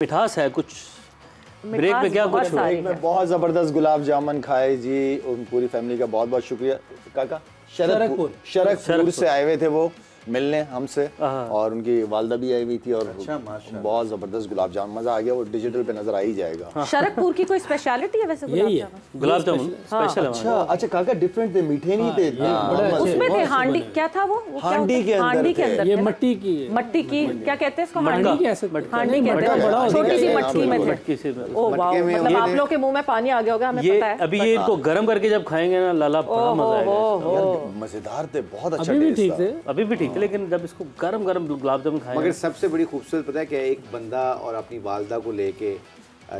मिठास है कुछ ब्रेक में क्या कुछ ब्रेक में बहुत जबरदस्त गुलाब जामुन खाए जी। उन पूरी फैमिली का बहुत बहुत शुक्रिया। काका शरकपुर से आए हुए थे वो मिलने हमसे, और उनकी वालदा भी आई हुई थी, और बहुत जबरदस्त गुलाब जामुन, मजा आ गया। वो डिजिटल पे नजर आ ही जाएगा। शरकपुर की कोई स्पेशलिटी है वैसे गुलाब जामुन स्पेशल? अच्छा काका डिफरेंट थे, मीठे नहीं थे, उसमें थे हांडी, क्या था वो हांडी के अंदर ये मट्टी की क्या कहते हैं इसको? हांडी कहते हैं, छोटी सी मटकी में थे। ओह वाह, मतलब आप लोग के मुंह में पानी आ गया होगा, हमें पता है। अभी ये इनको गर्म करके जब खाएंगे ना लाला, बड़ा मजा आएगा। मजेदार थे, बहुत अच्छा अभी भी ठीक थे, अभी भी ठीक थे, लेकिन जब इसको गरम गरम गुलाब जामुन खाएंगे। मगर सबसे बड़ी खूबसूरत पता है क्या, एक बंदा और अपनी वालदा को लेके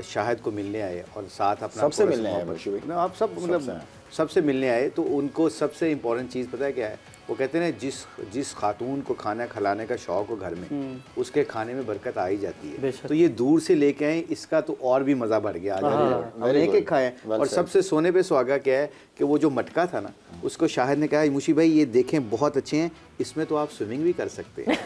शाहिद को मिलने आए, और साथ अपना सबसे मिलने आए, आप सब मतलब सबसे मिलने आए। तो उनको सबसे इम्पोर्टेंट चीज़ पता है क्या है, वो कहते हैं जिस खातून को खाना खिलाने का शौक हो घर में, उसके खाने में बरकत आ ही जाती है। तो ये दूर से लेके आए, इसका तो और भी मज़ा बढ़ गया। और एक एक खाएं। और सबसे सोने पे सुहागा क्या है कि वो जो मटका था ना, उसको शाहिद ने कहा मुशी भाई ये देखें बहुत अच्छे हैं, इसमें तो आप स्विमिंग भी कर सकते हैं।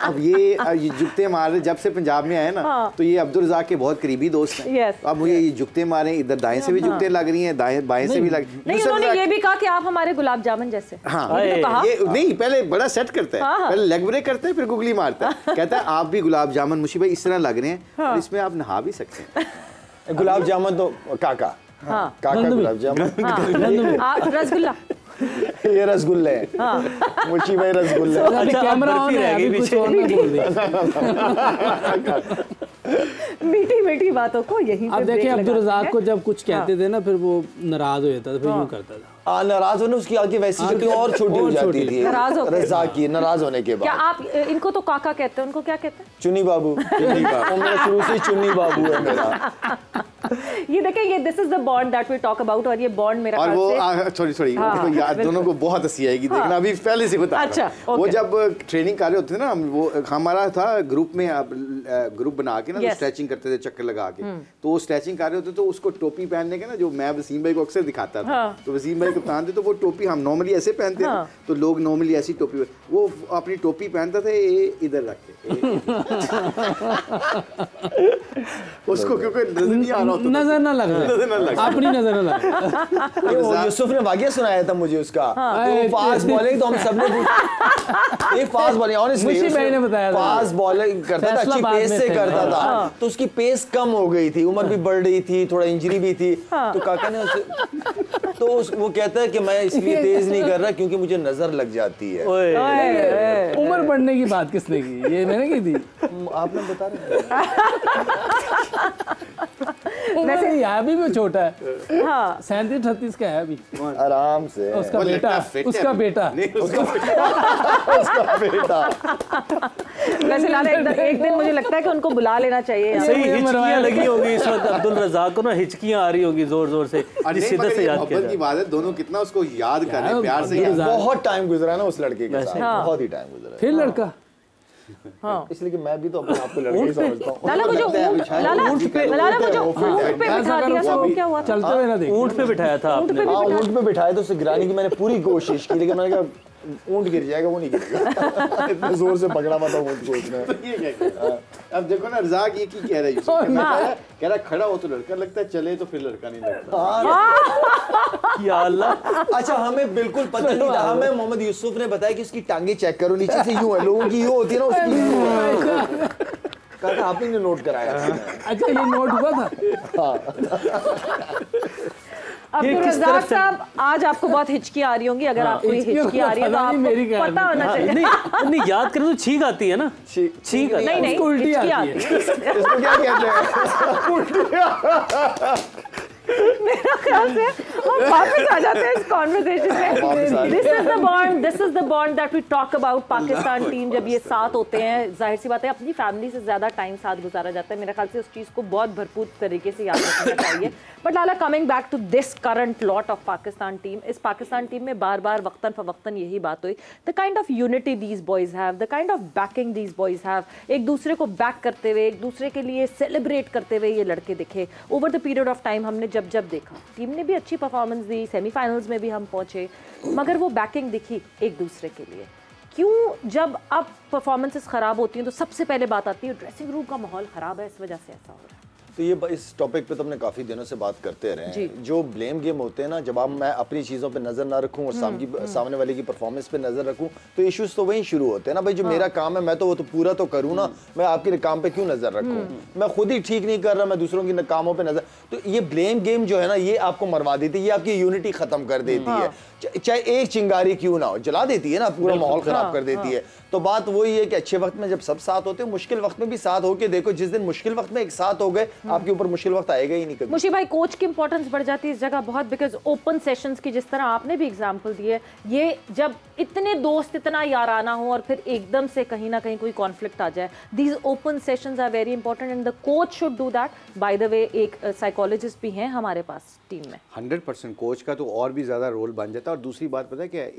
अब ये जुगते मारे, जब से पंजाब में आए ना, तो ये अब्दुल रज़ाक के बहुत करीबी दोस्त हैं। अब मुझे ये जुगते मारे, इधर दाएं से भी जुगते लग रही हैं, बाएं से भी लग रही। नहीं, उन्होंने ये भी कहा कि आप हमारे गुलाब जामुन जैसे। हाँ, ये नहीं, पहले बड़ा सेट करता है, पहले लेग ब्रेक करता है, फिर गुगली मारता है, कहता है आप भी गुलाब जामुन मुशी भाई इस तरह लग रहे हैं, और इसमें आप नहा भी सकते हैं। गुलाब जामुन तो काका गुलाब जामुन, रसगुल्ला ये रसगुल्ले मुशी भाई रसगुल्ले। अच्छा, कैमरा ऑन है, अभी कुछ और ना बोल दे। मीठी मीठी बातों को यहीं पे अब देखिए, अब्दुल रज़ाक को जब कुछ कहते थे ना, फिर वो नाराज हो जाता था, फिर यूं करता था। नाराज होने उसकी आंखें वैसी और छोटी हो जाती थी रज़ाक की नाराज होने के बाद। क्या आप इनको तो काका कहते हैं, उनको क्या कहते हैं? चुन्नी बाबू। मेरा शुरू से चुन्नी बाबू है मेरा। ये देखें, ये this is the bond that we talk about, और ये बॉन्ड मेरा और वो सॉरी यार, दोनों को बहुत हंसी आएगी देखना, अभी पहले से बता। अच्छा, वो जब ट्रेनिंग कर रहे होते थे ना, वो हमारा था ग्रुप में, ग्रुप बना के ना स्ट्रेचिंग करते थे चक्कर लगा के, तो वो स्ट्रेचिंग कर रहे होते तो उसको टोपी पहनने के ना, जो मैं वसीम भाई को अक्सर दिखाता था, तो वसीम भाई कप्तान थे, तो वो टोपी हम नॉर्मली ऐसे पहनते हैं, तो लोग नॉर्मली ऐसी टोपी, वो अपनी टोपी पहनता था इधर रख के, उसको क्योंकि नजर नहीं आ रहा होता, नजर ना लग रहा, अपनी नजर ना लग। यूसुफ ने वाक़या सुनाया था मुझे उसका, फास्ट बॉलिंग तो हम सबने एक फास्ट बॉलिंग ऑनेस्टली मुशी भाई ने बताया था, फास्ट बॉलिंग करता था, अच्छी पेस से करता था, तो उसकी पेस कम हो गई थी, उम्र भी बढ़ रही थी, थोड़ा इंजरी भी थी, तो काका ने उसे, तो वो कहता है कि मैं इसलिए तेज नहीं कर रहा क्योंकि मुझे नजर लग जाती है। उम्र बढ़ने की बात किसने की? ये मैंने की थी, आपने बता रहे। वैसे अभी भी छोटा है, 37-38 का है अभी, आराम से। उसका बेटा वैसे लाला एक दिन मुझे लगता है कि उनको बुला लेना चाहिए। सही हिचकियां लगी होगी इस वक्त अब्दुल रज़ाक को ना, हिचकियां आ रही होगी जोर जोर से, शिद्दत से याद किया की बात है, दोनों कितना उसको याद कर रहे हैं, प्यार से। बहुत टाइम गुजरा ना उस लड़के के साथ, बहुत ही टाइम गुजरा। फिर लड़का, इसलिए कि मैं भी तो अपने आप को लड़के समझता हूँ। लाला को जो ऊंट पे बिठा दिया था, वो क्या हुआ? चलते हुए ना देख, ऊंट पे बिठाया था आपने। ऊंट पे बिठाया तो उसे गिराने की मैंने पूरी कोशिश की, लेकिन मैंने कहा ऊंट गिर जाएगा, वो नहीं गिरेगा। इतने जोर से पकड़ा हुआ था ऊंट को उसने। अब देखो ना रज़ाक ये की कह रहा है, कह रहा खड़ा हो तो लड़का लगता है, चले तो फिर लड़का नहीं लगता। या अल्लाह। अच्छा, हमें बिल्कुल पता नहीं था, हमें मोहम्मद यूसुफ ने बताया कि उसकी टांगे चेक करो, नीचे से यूं है, लोगों की यूं होती है ना, उसकी काका आपने नोट कराया। अच्छा, ये नोट हुआ था। अब्दुल रज़ाक साहब, आज आपको बहुत हिचकी आ रही होंगी, अगर आपको हिचकी आ रही है तो आपको पता होना चाहिए। नहीं याद करें तो छींक आती है ना, छींक नहीं उल्टी आती है। इसको क्या कहते हैं? मेरा ख्याल से हम वापस आ जाते हैं इस कॉन्वर्सेशन में। This is the bond that we talk about. Pakistan team जब ये साथ होते हैं, जाहिर सी बात है अपनी फैमिली से ज़्यादा टाइम साथ गुजारा जाता है। मेरे ख्याल से उस चीज़ को बहुत भरपूर तरीके से याद रखना चाहिए। But Lala, coming back to this current lot of Pakistan team, इस पाकिस्तान टीम में बार बार वक्तन फवक्तन यही बात हुई, the kind of unity these boys have, the kind of banking these boys have, एक दूसरे को बैक करते हुए, एक दूसरे के लिए सेलिब्रेट करते हुए ये लड़के दिखे over the period of time. हमने जब देखा, टीम ने भी अच्छी परफॉर्मेंस दी, सेमीफाइनल्स में भी हम पहुंचे, मगर वो बैकिंग दिखी एक दूसरे के लिए। क्यों जब अब परफॉर्मेंसेस ख़राब होती हैं तो सबसे पहले बात आती है ड्रेसिंग रूम का माहौल ख़राब है, इस वजह से ऐसा हो रहा है? तो ये इस टॉपिक पे तो हमने काफ़ी दिनों से बात करते रहे हैं। जो ब्लेम गेम होते हैं ना, जब आप मैं अपनी चीज़ों पे नज़र ना रखूं और सामने वाले की परफॉर्मेंस पे नज़र रखूं तो इश्यूज तो वहीं शुरू होते हैं ना भाई। जो मेरा काम है मैं तो वो तो पूरा तो करूँ ना, मैं आपके काम पे क्यों नज़र रखूँ? मैं खुद ही ठीक नहीं कर रहा, मैं दूसरों के कामों पर नज़र। तो ये ब्लेम गेम जो है ना, ये आपको मरवा देती है, ये आपकी यूनिटी ख़त्म कर देती है। चाहे एक चिंगारी क्यों ना हो, जला देती है ना, पूरा माहौल ख़राब कर देती है। तो बात वही है कि अच्छे वक्त में जब सब साथ होते हैं, मुश्किल वक्त में भी साथ होके देखो। जिस दिन मुश्किल वक्त में एक साथ हो गए, आपके ऊपर मुश्किल वक्त आएगा ही नहीं कभी। मुशी भाई, कोच की इंपॉर्टेंस बढ़ जाती है इस जगह बहुत, बिकॉज ओपन सेशंस की जिस तरह आपने भी एग्जांपल दी है, ये जब इतने दोस्त इतना याराना हो और फिर एकदम से कहीं ना कहीं कोई कॉन्फ्लिक्ट आ जाए, these open sessions are very important and the coach should do that. By the way एक साइकोलॉजिस्ट भी हैं हमारे पास टीम में। 100% कोच का तो और भी ज़्यादा रोल बन जाता है। और दूसरी बात पता है क्या है,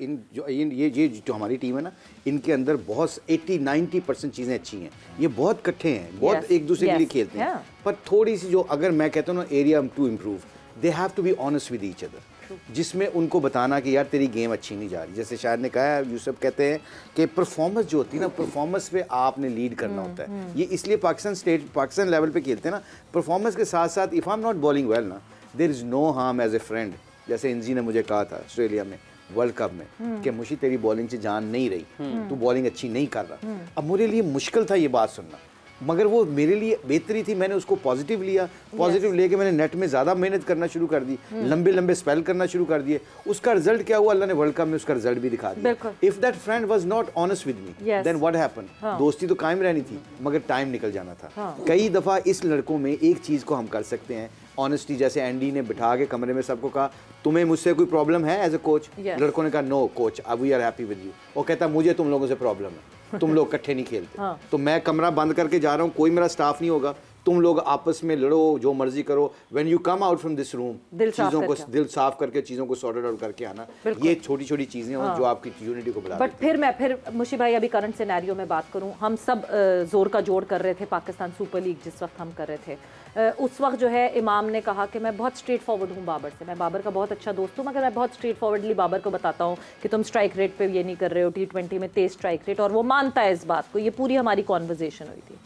ये जो हमारी टीम है ना, इनके अंदर बहुत 80-90% चीज़ें अच्छी हैं। ये बहुत इकट्ठे हैं, बहुत एक दूसरे के लिए खेलते हैं, पर थोड़ी सी जो, अगर मैं कहता हूँ ना, area to improve, they have to be honest with each other, जिसमें उनको बताना कि यार तेरी गेम अच्छी नहीं जा रही। जैसे शायद ने कहा, यूसुफ कहते हैं कि परफॉर्मेंस जो होती है ना, परफॉर्मेंस पे आपने लीड करना होता है। ये इसलिए पाकिस्तान लेवल पे खेलते हैं ना, परफॉर्मेंस के साथ साथ if I am not bowling well ना, there is no harm as a friend. जैसे इंजी ने मुझे कहा था ऑस्ट्रेलिया में वर्ल्ड कप में कि मुशी तेरी बॉलिंग से जान नहीं रही, तू बॉलिंग अच्छी नहीं कर रहा। अब मेरे लिए मुश्किल था ये बात सुनना, मगर वो मेरे लिए बेहतरी थी। मैंने उसको पॉजिटिव लिया, पॉजिटिव लेके मैंने नेट में ज़्यादा मेहनत करना शुरू कर दी, लंबे लंबे स्पेल करना शुरू कर दिए। उसका रिजल्ट क्या हुआ, अल्लाह ने वर्ल्ड कप में उसका रिजल्ट भी दिखा दिया। If that friend was not honest with me, then what happen, दोस्ती तो कायम रहनी थी मगर टाइम निकल जाना था। कई दफ़ा इस लड़कों में एक चीज़ को हम कर सकते हैं, ऑनेस्टी। जैसे एंडी ने बिठा के कमरे में सबको कहा, तुम्हें मुझसे कोई प्रॉब्लम है एज ए कोच? लड़कों ने कहा नो कोच, अब we are happy with you. वो कहता मुझे तुम लोगों से प्रॉब्लम है, तुम लोग इकट्ठे नहीं खेलते। तो मैं कमरा बंद करके जा रहा हूँ, कोई मेरा स्टाफ नहीं होगा, तुम लोग आपस में लड़ो, जो मर्जी करो। When you come out from this room, चीज़ों को दिल साफ करके चीज़ों को सॉर्टेड आउट करके आना। ये छोटी छोटी चीज़ें हैं जो आपकी यूनिटी को बढ़ा। बट फिर मुशी भाई, अभी करंट सिनेरियो में बात करूं, हम सब जोर का जोड़ कर रहे थे पाकिस्तान सुपर लीग जिस वक्त हम कर रहे थे, उस वक्त जो है इमाम ने कहा कि मैं बहुत स्ट्रेट फॉरवर्ड हूँ बाबर से, मैं बाबर का बहुत अच्छा दोस्त हूँ, मगर मैं बहुत स्ट्रेट फॉरवर्डली बाबर को बताता हूँ कि तुम स्ट्राइक रेट पे ये नहीं कर रहे हो, T20 में तेज स्ट्राइक रेट, और वो मानता है इस बात को। ये पूरी हमारी कॉन्वर्जेशन हुई थी।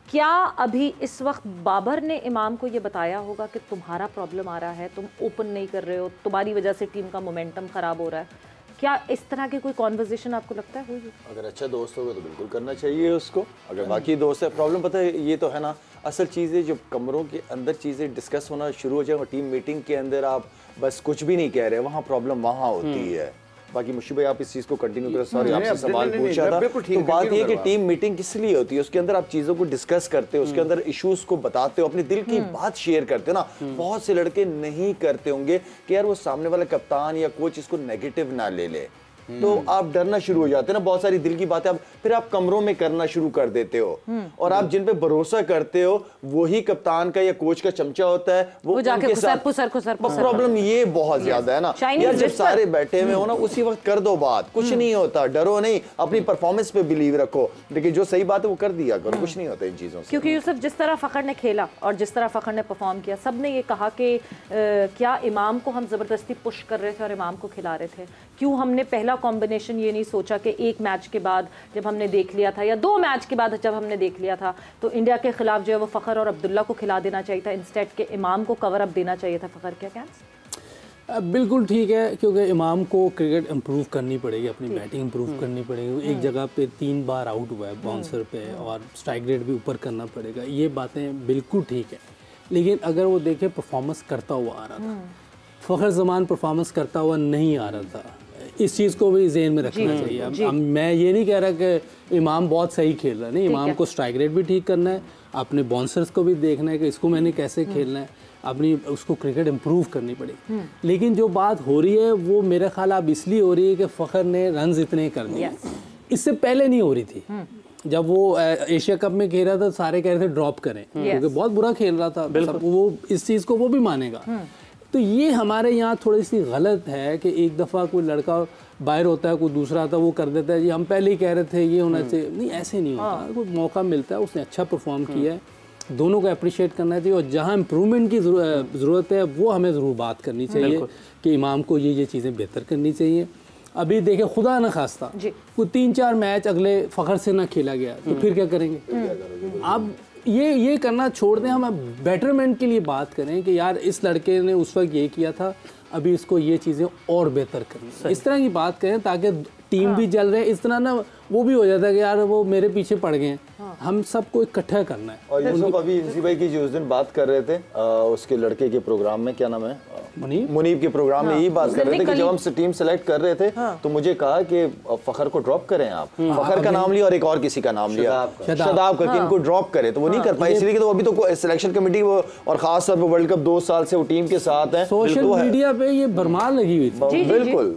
क्या अभी इस वक्त बाबर ने इमाम को ये बताया होगा कि तुम्हारा प्रॉब्लम आ रहा है, तुम ओपन नहीं कर रहे हो, तुम्हारी वजह से टीम का मोमेंटम ख़राब हो रहा है? क्या इस तरह की कोई कॉन्वर्जेशन आपको लगता है हुई? अगर अच्छा दोस्त होगा तो बिल्कुल करना चाहिए उसको। अगर बाकी दोस्त है, प्रॉब्लम पता है ये तो है ना, असल चीज़ें जब कमरों के अंदर चीज़ें डिस्कस होना शुरू हो जाए और टीम मीटिंग के अंदर आप बस कुछ भी नहीं कह रहे, वहाँ प्रॉब्लम वहाँ होती है। बाकी मुशी भाई आप इस चीज़ को कंटिन्यू करें। सॉरी आपसे सवाल पूछा था। तो बात ये कि टीम मीटिंग किस लिए होती है, उसके अंदर आप चीज़ों को डिस्कस करते हो, उसके अंदर इश्यूज को बताते हो, अपने दिल की बात शेयर करते हो ना। बहुत से लड़के नहीं करते होंगे कि यार वो सामने वाला कप्तान या कोच इसको नेगेटिव ना ले ले, तो आप डरना शुरू हो जाते हैं ना। बहुत सारी दिल की बातें फिर आप कमरों में करना शुरू कर देते हो, और आप जिन पे भरोसा करते हो वही कप्तान का या कोच का चमचा होता है, वो जाके खुसर। प्रॉब्लम ये बहुत ज्यादा है ना यार। जब सारे बैठे हुए हो ना, उसी वक्त कर दो बात, कुछ नहीं होता, डरो नहीं, अपनी परफॉर्मेंस पे बिलीव रखो, लेकिन जो सही बात है वो कर दिया करो, कुछ नहीं होता इन चीजों से। क्योंकि यूसुफ, जिस तरह फखर ने खेला और जिस तरह फखर ने परफॉर्म किया, सब ने ये कहा कि क्या इमाम को हम जबरदस्ती पुश कर रहे थे और इमाम को खिला रहे थे? क्यों हमने पहला कॉम्बिनेशन ये नहीं सोचा कि एक मैच के बाद जब हमने देख लिया था, या 2 मैच के बाद जब हमने देख लिया था, तो इंडिया के खिलाफ जो है वो फ़खर और अब्दुल्ला को खिला देना चाहिए था, इंस्टेड के इमाम को कवर अप देना चाहिए था फ़खर के अगेंस्ट? बिल्कुल ठीक है, क्योंकि इमाम को क्रिकेट इम्प्रूव करनी पड़ेगी, अपनी बैटिंग इम्प्रूव करनी पड़ेगी। एक जगह पे 3 बार आउट हुआ है बाउंसर पे, और स्ट्राइक रेट भी ऊपर करना पड़ेगा, ये बातें बिल्कुल ठीक है। लेकिन अगर वो देखे परफॉर्मेंस करता हुआ आ रहा था, फ़खर ज़मान परफॉर्मेंस करता हुआ नहीं आ रहा था, इस चीज़ को भी ज़हन में रखना चाहिए। अब मैं ये नहीं कह रहा कि इमाम बहुत सही खेल रहा है, नहीं, इमाम को स्ट्राइक रेट भी ठीक करना है, अपने बाउंसर्स को भी देखना है कि इसको मैंने कैसे खेलना है, अपनी उसको क्रिकेट इम्प्रूव करनी पड़ेगी। लेकिन जो बात हो रही है वो मेरा ख्याल अब इसलिए हो रही है कि फ़खर ने रन्स इतने कर दिए, इससे पहले नहीं हो रही थी। जब वो एशिया कप में खेल रहा था सारे कह रहे थे ड्रॉप करें, क्योंकि बहुत बुरा खेल रहा था, वो इस चीज़ को वो भी मानेगा। तो ये हमारे यहाँ थोड़ी सी गलत है कि एक दफ़ा कोई लड़का बाहर होता है, कोई दूसरा आता है, वो कर देता है, जी हम पहले ही कह रहे थे ये होना चाहिए। नहीं, ऐसे नहीं होता। कोई मौका मिलता है, उसने अच्छा परफॉर्म किया है, दोनों को अप्रिशिएट करना चाहिए, और जहाँ इम्प्रूवमेंट की ज़रूरत है वो हमें ज़रूर बात करनी चाहिए कि इमाम को ये चीज़ें बेहतर करनी चाहिए। अभी देखे खुदा न खास्ता कोई 3-4 मैच अगले फ़खर से ना खेला गया तो फिर क्या करेंगे? अब ये करना छोड़ दें, हम बेटरमेंट के लिए बात करें कि यार इस लड़के ने उस वक्त ये किया था, अभी इसको ये चीज़ें और बेहतर करनी, इस तरह की बात करें ताकि टीम भी जल रहे। इस तरह ना वो भी हो जाता है कि यार वो मेरे पीछे पड़ गए हैं, हम सबको इकट्ठा करना है। और यूसुफ अभी इंसी भाई की जो उस दिन बात कर रहे थे उसके लड़के के प्रोग्राम में, क्या नाम है, मुनीब के प्रोग्राम में यही बात कर रहे थे कि जब हम टीम सेलेक्ट कर रहे थे तो मुझे कहा कि फ़खर को ड्रॉप करें आप। फ़खर का नाम लिया और एक और किसी का नाम लिया, शदाब का, कि इनको ड्रॉप करें, तो वो नहीं कर पाए इसलिए कि तो अभी तो सिलेक्शन कमेटी वो, और खास तौर पर वर्ल्ड कप 2 साल से वो टीम के साथ है। सोशल मीडिया पे ये भरमार लगी हुई थी। बिल्कुल।